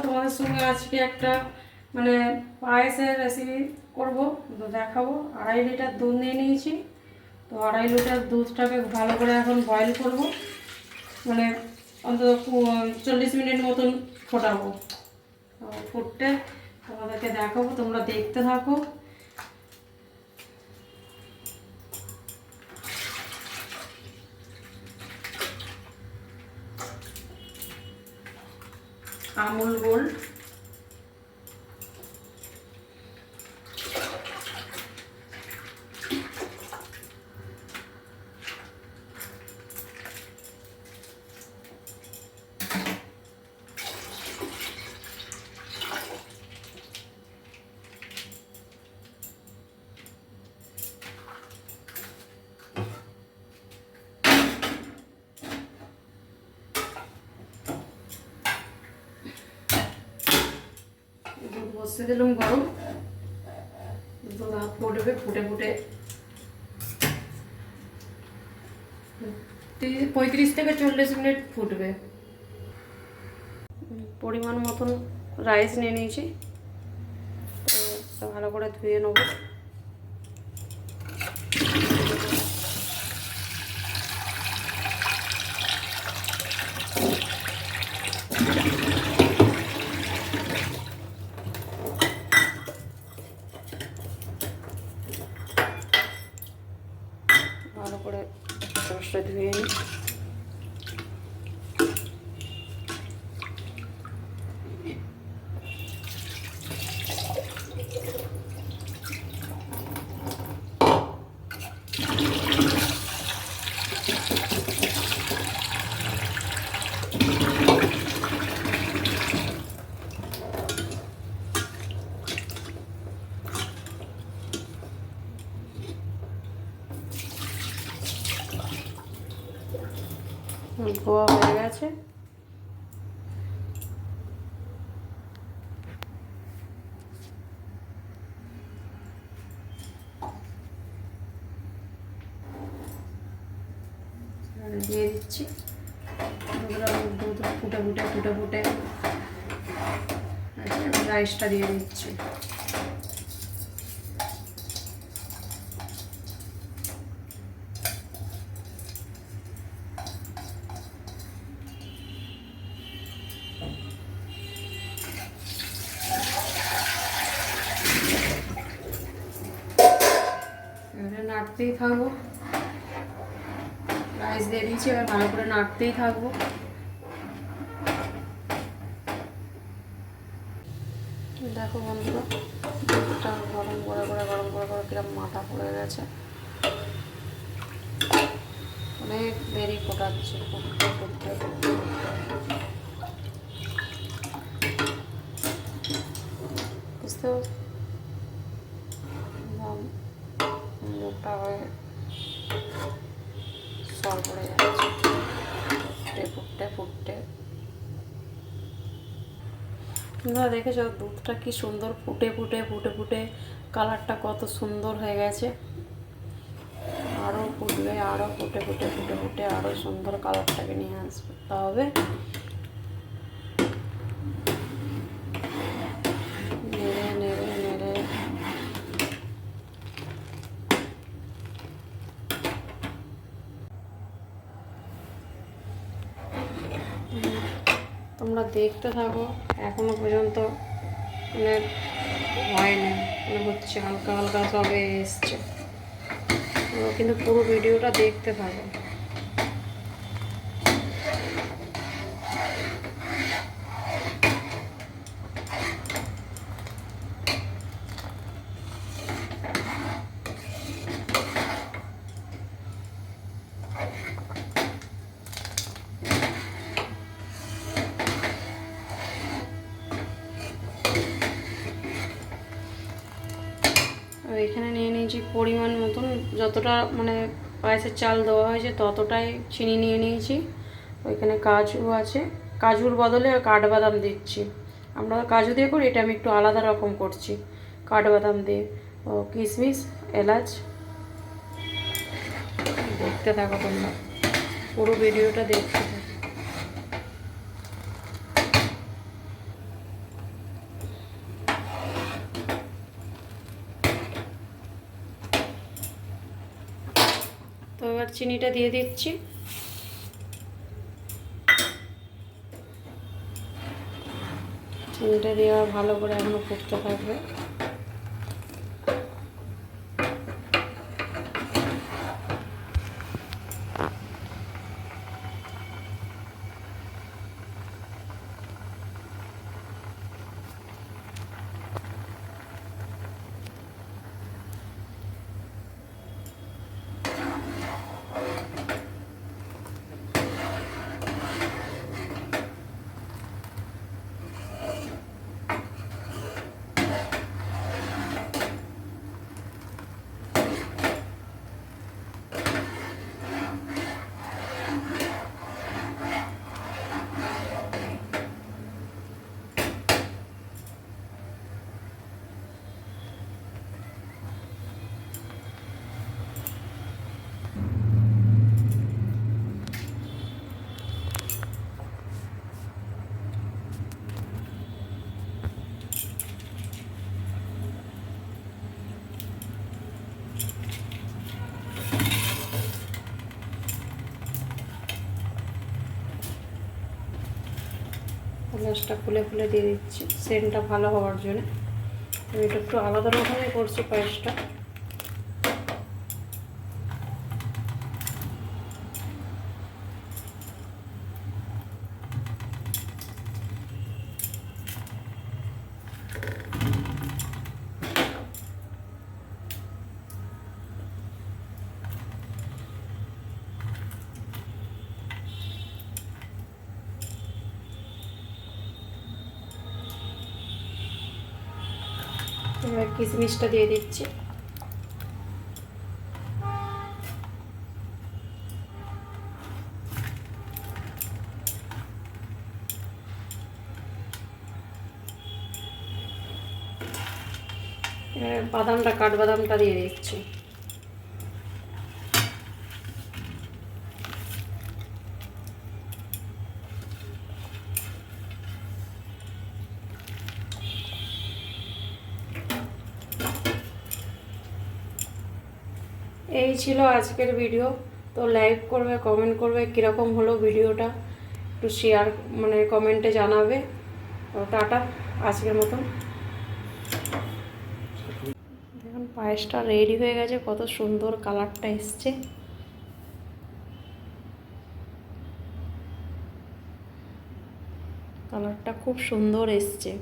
তোমাদের সঙ্গে আজকে একটা মানে পায়েসের রেসিপি করব, তো দেখাবো। 2.5 লিটার দুধ নিয়ে নিয়েছি। তো 2.5 লিটার দুধটাকে ভালো করে এখন বয়েল করব, মানে অন্তত 40 মিনিট মতন ফোটাবো। তো ফুটতে তোমাদেরকে দেখাবো, তোমরা দেখতে থাকো। আমুল গোল্ড, দুধ বসিয়ে দিলাম গরম। দুধ ফুটবে, ফুটে ফুটে 35 থেকে 40 মিনিট ফুটবে। পরিমাণ মতন রাইস নিয়ে নিয়েছি, তো ভালো করে ধুয়ে নেব। ভালো করে রাইসটা ধুয়ে নিই। ধোয়া হয়ে গেছে। দিয়ে দিচ্ছি দুধ ফুটে ফুটে ফুটে ফুটে। রাইসটা দিয়ে দিচ্ছি। নাড়তেই থাকবো। রাইস দিয়ে দিয়েছি, এবার ভালো করে নাড়তেই থাকবো। দেখো বন্ধুরা, দুধটা গরম করে করে গরম করে করে কিরম মাথা পড়ে গেছে। অনেক দেরি ফোটাচ্ছি, ফুটতে ফুটতে বুঝতে মুখটা হয়ে সর পড়ে যাচ্ছে ফুটতে ফুটতে ফুটতে। তোমরা দেখেছো দুধটা কি সুন্দর ফুটে ফুটে ফুটে ফুটে কালারটা কত সুন্দর হয়ে গেছে। আরও ফুটবে, আরও ফুটে ফুটে ফুটে ফুটে আরও সুন্দর কালারটাকে নিয়ে আসতে হবে। নেড়ে নেড়ে নেড়ে তোমরা দেখতে থাকো। এখনো পর্যন্ত মানে হয়নি, মানে হচ্ছে হালকা হালকা সবে এসছে, কিন্তু পুরো ভিডিওটা দেখতে থাকো। আর এখানে নিয়ে নিয়েছি পরিমাণ মতন, যতটা মানে পায়েসের চাল দেওয়া হয়েছে ততটাই চিনি নিয়ে নিয়েছি। ওইখানে কাজু আছে, কাজুর বদলে কাঠবাদাম দিচ্ছি। আমরা কাজু দিয়ে করি, এটা আমি একটু আলাদা রকম করছি, কাঠবাদাম দিয়ে। ও কিশমিশ, এলাচ। দেখতে থাকো তোমরা, পুরো ভিডিওটা দেখতে থাকো। চিনিটা দিয়ে দিচ্ছি। চিনিটা দিয়ে ভালো করে এখনো ফুটতে থাকবে। গ্যাসটা খুলে খুলে দিয়ে দিচ্ছি সেন্টটা ভালো হওয়ার জন্য। আমি এটা একটু আলাদা রকমের করছি পায়েসটা। এবার কিশমিশটা দিয়ে দিচ্ছি। বাদামটা কাঠবাদামটা দিয়ে দিচ্ছি। এই ছিল আজকের ভিডিও। তো লাইক করবে, কমেন্ট করবে কীরকম হলো ভিডিওটা, একটু শেয়ার কমেন্টে জানাবে। তো টাটা আজকের মতন। দেখুন পায়েসটা রেডি হয়ে গেছে, কত সুন্দর কালারটা এসছে। কালারটা খুব সুন্দর এসছে।